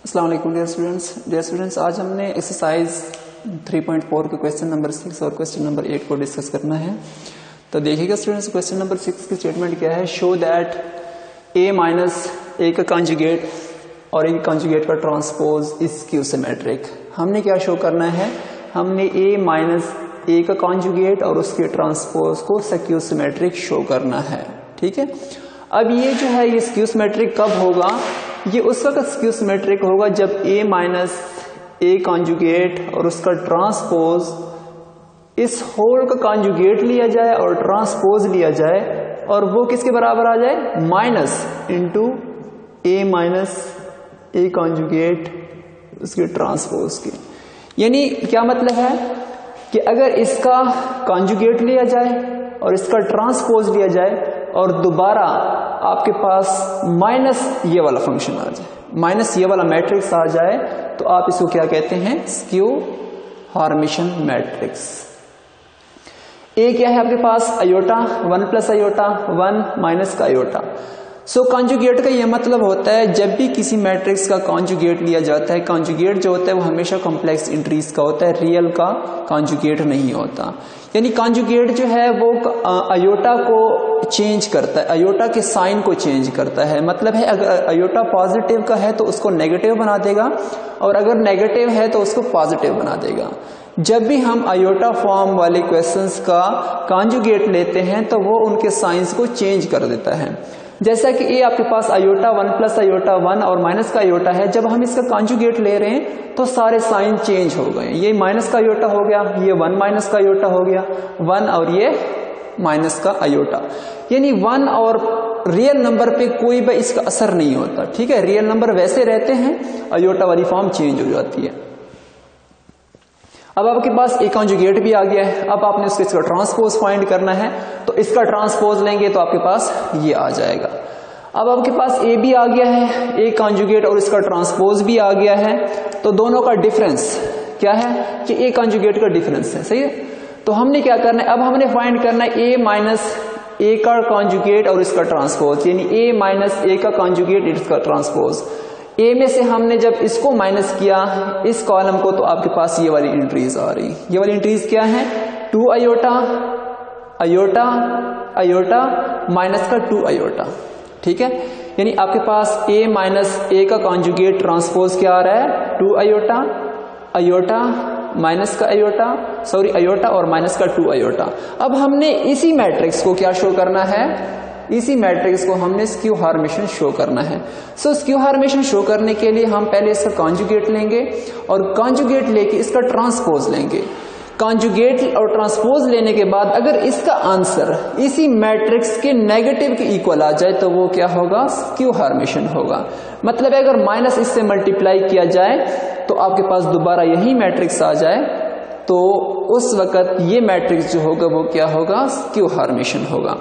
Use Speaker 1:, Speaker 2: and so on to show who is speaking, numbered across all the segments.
Speaker 1: अस्सलाम वालेकुम dear students, आज हमने एक्सरसाइज 3.4 के क्वेश्चन नंबर 6 और क्वेश्चन नंबर 8 को डिस्कस करना है। तो देखिएगा स्टूडेंट्स, क्वेश्चन नंबर 6 की स्टेटमेंट क्या है। Show that a minus A का कॉन्जुगेट और ए कॉन्जुगेट का ट्रांसपोज इज स्क्यू सिमेट्रिक। हमने क्या शो करना है, हमने a माइनस ए का कॉन्जुगेट और उसके ट्रांसपोज को स्क्यू सिमेट्रिक शो करना है। ठीक है, अब ये जो है ये स्क्यू सिमेट्रिक कब होगा, ये उस वक्त स्क्यू सिमेट्रिक होगा जब a माइनस ए कॉन्जुगेट और उसका ट्रांसपोज इस होल का कॉन्जुगेट लिया जाए और ट्रांसपोज लिया जाए और वो किसके बराबर आ जाए, minus into a minus A conjugate उसके ट्रांसपोज की। यानी क्या मतलब है कि अगर इसका कॉन्जुगेट लिया जाए और इसका ट्रांसपोज लिया जाए और दोबारा आपके पास माइनस ये वाला फंक्शन आ जाए, माइनस ये वाला मैट्रिक्स आ जाए, तो आप इसको क्या कहते हैं, स्क्यू हॉर्मिशन मैट्रिक्स। ए क्या है आपके पास, अयोटा, 1 प्लस अयोटा, 1 माइनस का अयोटा। सो कॉन्जुगेट का ये मतलब होता है जब भी किसी मैट्रिक्स का कॉन्जुगेट लिया जाता है, कॉन्जुगेट जो होता है वो हमेशा कॉम्प्लेक्स इंट्रीज का होता है, रियल का कॉन्जुगेट नहीं होता। यानी कॉन्जुगेट जो है वो अयोटा को चेंज करता है, अयोटा के साइन को चेंज करता है। मतलब है अगर अयोटा पॉजिटिव का है तो उसको नेगेटिव बना देगा और अगर नेगेटिव है तो उसको पॉजिटिव बना देगा। जब भी हम अयोटा फॉर्म वाले क्वेश्चंस का कॉन्जुगेट लेते हैं तो वो उनके साइंस को चेंज कर देता है। जैसा कि ये आपके पास अयोटा 1 प्लस अयोटा 1 और माइनस का अयोटा है, जब हम इसका कॉन्जुगेट ले रहे हैं तो सारे साइन चेंज हो गए। ये माइनस का अयोटा हो गया, ये 1 माइनस का अयोटा हो गया, 1 और ये माइनस का अयोटा। यानी 1 और रियल नंबर पे कोई भी इसका असर नहीं होता। ठीक है, रियल नंबर वैसे रहते हैं, अयोटा वाली फॉर्म चेंज हो जाती है। अब आपके पास एक कॉन्जुगेट भी आ गया है, अब आपने इसका ट्रांसपोज फाइंड करना है, तो इसका ट्रांसपोज लेंगे तो आपके पास ये आ जाएगा। अब आपके पास ए भी आ गया है, एक कॉन्जुगेट और इसका ट्रांसपोज भी आ गया है, तो दोनों का डिफरेंस क्या है कि ए कॉन्जुगेट का डिफरेंस है। सही है, तो हमने क्या करना है, अब हमने फाइंड करना है ए माइनस ए का कॉन्जुगेट और इसका ट्रांसपोज, यानी ए माइनस ए का कॉन्जुगेट इसका ट्रांसपोज। ए में से हमने जब इसको माइनस किया इस कॉलम को, तो आपके पास ये वाली एंट्रीज आ रही। ये वाली एंट्रीज क्या है, 2 अयोटा अयोटा अयोटा माइनस का 2 अयोटा। ठीक है, यानी आपके पास ए माइनस ए का कॉन्जुगेट ट्रांसपोज क्या आ रहा है, 2 अयोटा अयोटा माइनस का अयोटा, सॉरी अयोटा और माइनस का 2 अयोटा। अब हमने इसी मैट्रिक्स को क्या शो करना है, इसी मैट्रिक्स को हमने स्क्यू हॉर्मेशन शो करना है। सो स्क्यू हॉर्मेशन शो करने के लिए हम पहले इसका कॉन्जुगेट लेंगे और कॉन्जुगेट लेके इसका ट्रांसपोज लेंगे। कॉन्जुगेट और ट्रांसपोज लेने के बाद अगर इसका आंसर इसी मैट्रिक्स के नेगेटिव के इक्वल आ जाए तो वो क्या होगा, स्क्यू हॉर्मेशन होगा। मतलब अगर माइनस इससे मल्टीप्लाई किया जाए तो आपके पास दोबारा यही मैट्रिक्स आ जाए, तो उस वक्त ये मैट्रिक्स जो होगा वो क्या होगा, स्क्यू हॉर्मेशन होगा।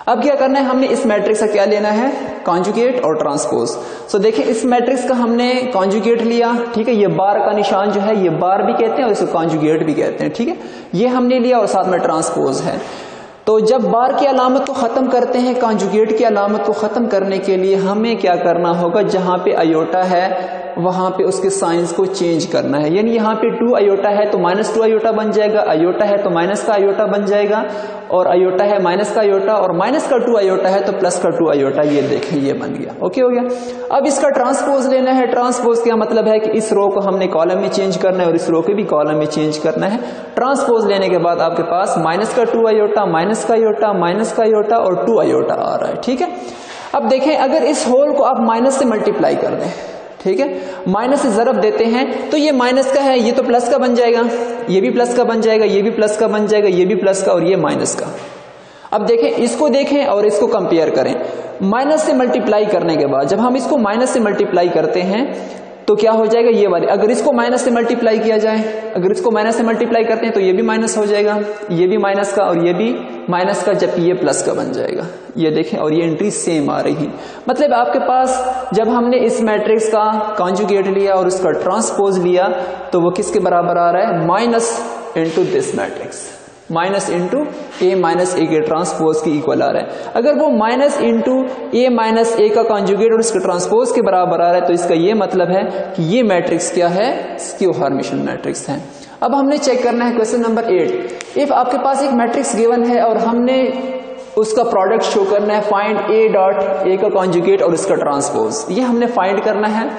Speaker 1: अब क्या करना है, हमने इस मैट्रिक्स का क्या लेना है, कॉन्जुगेट और ट्रांसपोज। सो देखिए इस मैट्रिक्स का हमने कॉन्जुगेट लिया। ठीक है, ये बार का निशान जो है ये बार भी कहते हैं और इसको कॉन्जुगेट भी कहते हैं। ठीक है, ये हमने लिया और साथ में ट्रांसपोज है। तो जब बार की अलामत को खत्म करते हैं, कॉन्जुगेट की अलामत को खत्म करने के लिए हमें क्या करना होगा, जहां पे अयोटा है वहां पे उसके साइंस को चेंज करना है। यानी यहाँ पे 2 अयोटा है तो माइनस 2 अयोटा बन जाएगा, अयोटा है तो माइनस का अयोटा बन जाएगा, और अयोटा है माइनस का अयोटा, और माइनस का 2 अयोटा है तो प्लस का 2 अयोटा। ये देखें ये बन गया, ओके हो गया। अब इसका ट्रांसपोज लेना है। ट्रांसपोज क्या मतलब है कि इस रो को हमने कॉलम में चेंज करना है और इस रो को भी कॉलम में चेंज करना है। ट्रांसपोज लेने के बाद आपके पास माइनस का 2 अयोटा, माइनस का अयोटा, माइनस का अयोटा और 2 अयोटा आ रहा है। ठीक है, अब देखें अगर इस होल को आप माइनस से मल्टीप्लाई कर दें, ठीक है, माइनस से जरब देते हैं तो ये माइनस का है, ये तो प्लस का बन जाएगा, ये भी प्लस का बन जाएगा, ये भी प्लस का बन जाएगा, ये भी प्लस का और ये माइनस का। अब देखें, इसको देखें और इसको कंपेयर करें। माइनस से मल्टीप्लाई करने के बाद जब हम इसको माइनस से मल्टीप्लाई करते हैं तो क्या हो जाएगा, ये वाले अगर इसको माइनस से मल्टीप्लाई किया जाए, अगर इसको माइनस से मल्टीप्लाई करते हैं तो ये भी माइनस हो जाएगा, ये भी माइनस का और ये भी माइनस का, जबकि ये प्लस का बन जाएगा। ये देखें, और ये एंट्री सेम आ रही है। मतलब आपके पास जब हमने इस मैट्रिक्स का कॉन्जुगेट लिया और उसका ट्रांसपोज लिया तो वो किसके बराबर आ रहा है, minus into this matrix. Minus into A minus A के ट्रांसपोज की इक्वल आ रहा है। अगर वो minus into A minus A का कॉन्जुगेट और इसके ट्रांसपोज के बराबर आ रहा है तो इसका ये मतलब है कि ये मैट्रिक्स क्या है, स्क्यू हर्मिटियन मैट्रिक्स है। अब हमने चेक करना है क्वेश्चन नंबर 8। इफ आपके पास एक मैट्रिक्स गिवन है और हमने उसका प्रोडक्ट शो करना है, फाइंड ए डॉट ए का कॉन्जुगेट और इसका ट्रांसपोज, ये हमने फाइंड करना है।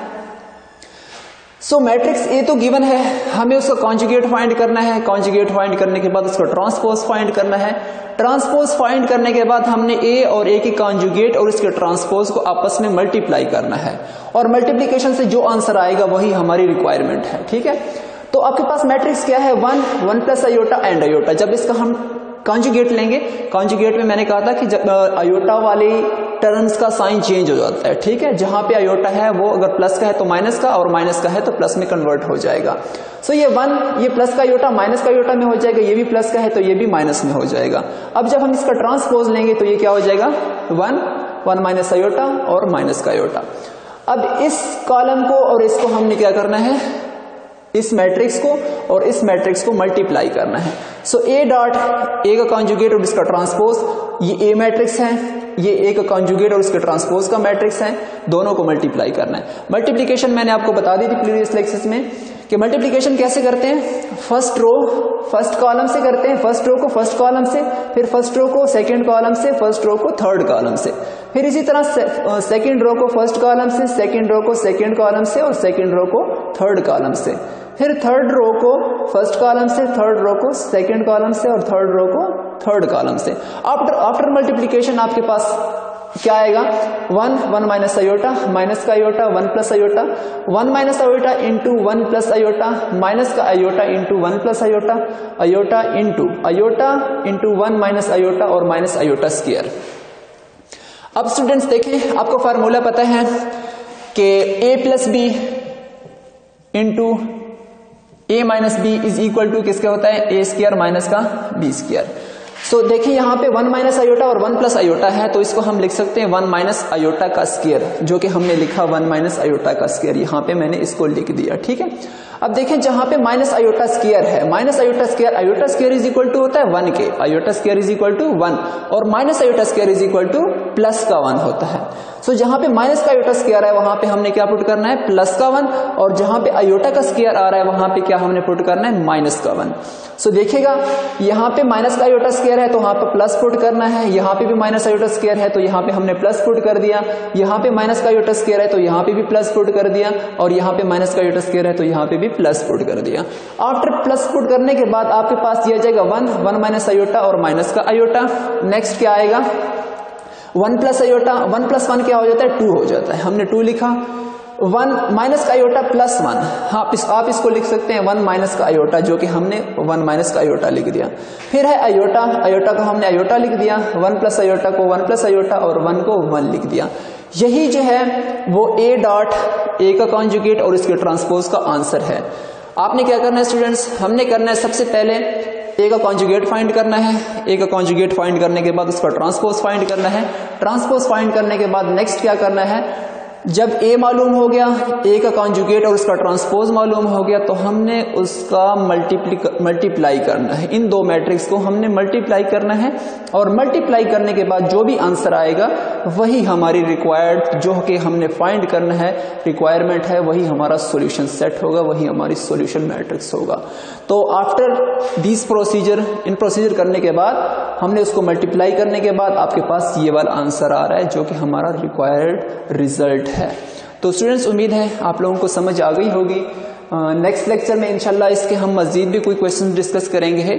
Speaker 1: सो मैट्रिक्स ए तो गिवन है, हमें उसका कॉन्जुगेट फाइंड करना है, कॉन्जुगेट फाइंड करने के बाद उसका ट्रांसपोज फाइंड करना है, ट्रांसपोज फाइंड करने के बाद हमने ए और ए के कॉन्जुगेट और इसके ट्रांसपोज को आपस में मल्टीप्लाई करना है और मल्टीप्लीकेशन से जो आंसर आएगा वही हमारी रिक्वायरमेंट है। ठीक है, तो आपके पास मैट्रिक्स क्या है, 1 प्लस अयोटा एंड अयोटा। जब इसका हम कॉन्जुगेट लेंगे, कॉन्जुगेट में मैंने कहा था कि जब अयोटा वाली टर्म्स का साइन चेंज हो जाता है। ठीक है, जहां पे अयोटा है वो अगर प्लस का है तो माइनस का, और माइनस का है तो प्लस में कन्वर्ट हो जाएगा। सो ये 1 ये प्लस का अयोटा माइनस का अयोटा में हो जाएगा, ये भी प्लस का है तो ये भी माइनस में हो जाएगा। अब जब हम इसका ट्रांसपोज लेंगे तो ये क्या हो जाएगा, 1 माइनस अयोटा और माइनस का अयोटा। अब इस कॉलम को और इसको हमने क्या करना है, इस मैट्रिक्स को और इस मैट्रिक्स को मल्टीप्लाई करना है। सो ए डॉट ए का कॉन्जुगेट और इसका ट्रांसपोज, ये ए मैट्रिक्स है, ये ए का कॉन्जुगेट और इसके ट्रांसपोज का मैट्रिक्स है, दोनों को मल्टीप्लाई करना है। मल्टीप्लिकेशन मैंने आपको बता दी थी प्रीवियस लेक्चर्स में कि मल्टीप्लिकेशन कैसे करते हैं, फर्स्ट रो फर्स्ट कॉलम से करते हैं, फर्स्ट रो को फर्स्ट कॉलम से, फिर फर्स्ट रो को सेकंड कॉलम से, फर्स्ट रो को थर्ड कॉलम से, फिर इसी तरह सेकंड रो को फर्स्ट कॉलम से, सेकंड रो को सेकंड कॉलम से और सेकंड रो को थर्ड कॉलम से, फिर थर्ड रो को फर्स्ट कॉलम से, थर्ड रो को सेकंड कॉलम से और थर्ड रो को थर्ड कॉलम से। आफ्टर मल्टीप्लिकेशन आपके पास क्या आएगा, 1 माइनस अयोटा माइनस का iota 1 plus iota, 1 minus iota into 1 plus iota minus का iota into 1 plus iota, iota into 1 minus iota और माइनस अयोटा स्क्वायर। अब स्टूडेंट्स देखें, आपको फार्मूला पता है कि a plus b into A minus b is equal to किसका होता है, ए स्क्वायर माइनस का बी स्क्वायर। सो देखिए यहाँ पे 1 माइनस अयोटा और 1 प्लस अयोटा है तो इसको हम लिख सकते हैं 1 माइनस अयोटा का स्क्वायर, जो कि हमने लिखा 1 माइनस अयोटा का स्क्वायर, यहाँ पे मैंने इसको लिख दिया। ठीक है, अब देखें जहां पे माइनस अयोटा स्क्वायर है, minus iota square is equal to होता है 1 के, iota square is equal to 1 और minus iota square is equal to plus का 1 होता है। सो जहां पे माइनस का अयोटा स्क्वायर है वहां पे हमने क्या पुट करना है, प्लस का 1, और जहां पे अयोटा का स्क्वायर आ रहा है वहां पे क्या हमने पुट करना है, माइनस का 1। सो देखिएगा यहाँ पे माइनस का अयोटा स्क्वायर है तो वहां पे प्लस पुट करना है, यहाँ पे भी माइनस अयोटा स्क्वायर है तो यहाँ पे हमने प्लस पुट कर दिया, यहाँ पे माइनस का अयोटा स्क्वायर है तो यहाँ पे भी प्लस पुट कर दिया, और यहाँ पे माइनस का अयोटा स्क्वायर है तो यहाँ पे भी प्लस पुट कर दिया। आफ्टर प्लस पुट करने के बाद आपके पास दिया जाएगा 1 माइनस अयोटा और माइनस का अयोटा। नेक्स्ट क्या आएगा, 1 प्लस अयोटा, 1 प्लस 1 क्या हो जाता है, 2 हो जाता है, हमने 2 लिखा। 1 माइनस का अयोटा प्लस 1, हाँ आप इसको लिख सकते हैं 1 माइनस का अयोटा, जो कि हमने 1 माइनस का अयोटा लिख दिया। फिर है अयोटा, अयोटा को हमने अयोटा लिख दिया, 1 प्लस अयोटा को 1 प्लस अयोटा और 1 को 1 लिख दिया। यही जो है वो ए डॉट ए का कॉन्जुगेट और इसके ट्रांसपोज का आंसर है। आपने क्या करना है स्टूडेंट्स, हमने करना है सबसे पहले ए का कॉन्जुगेट फाइंड करना है, ए का कॉन्जुगेट फाइंड करने के बाद उसका ट्रांसपोज फाइंड करना है, ट्रांसपोज फाइंड करने के बाद नेक्स्ट क्या करना है, जब ए मालूम हो गया, ए का कॉन्जुगेट और उसका ट्रांसपोज मालूम हो गया तो हमने उसका मल्टीप्लाई करना है, इन दो मैट्रिक्स को हमने मल्टीप्लाई करना है, और मल्टीप्लाई करने के बाद जो भी आंसर आएगा वही हमारी रिक्वायर्ड, जो कि हमने फाइंड करना है, रिक्वायरमेंट है, वही हमारा सॉल्यूशन सेट होगा, वही हमारी सॉल्यूशन मैट्रिक्स होगा। तो after this procedure, in procedure करने के बाद हमने उसको मल्टीप्लाई करने के बाद आपके पास ये वाला आंसर आ रहा है जो कि हमारा रिक्वायर्ड रिजल्ट है। तो स्टूडेंट्स उम्मीद है आप लोगों को समझ आ गई होगी। नेक्स्ट लेक्चर में इंशाल्लाह इसके हम मजीद भी कोई क्वेश्चन डिस्कस करेंगे।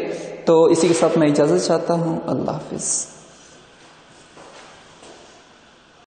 Speaker 1: तो इसी के साथ मैं इजाजत चाहता हूँ। अल्लाह हाफिज।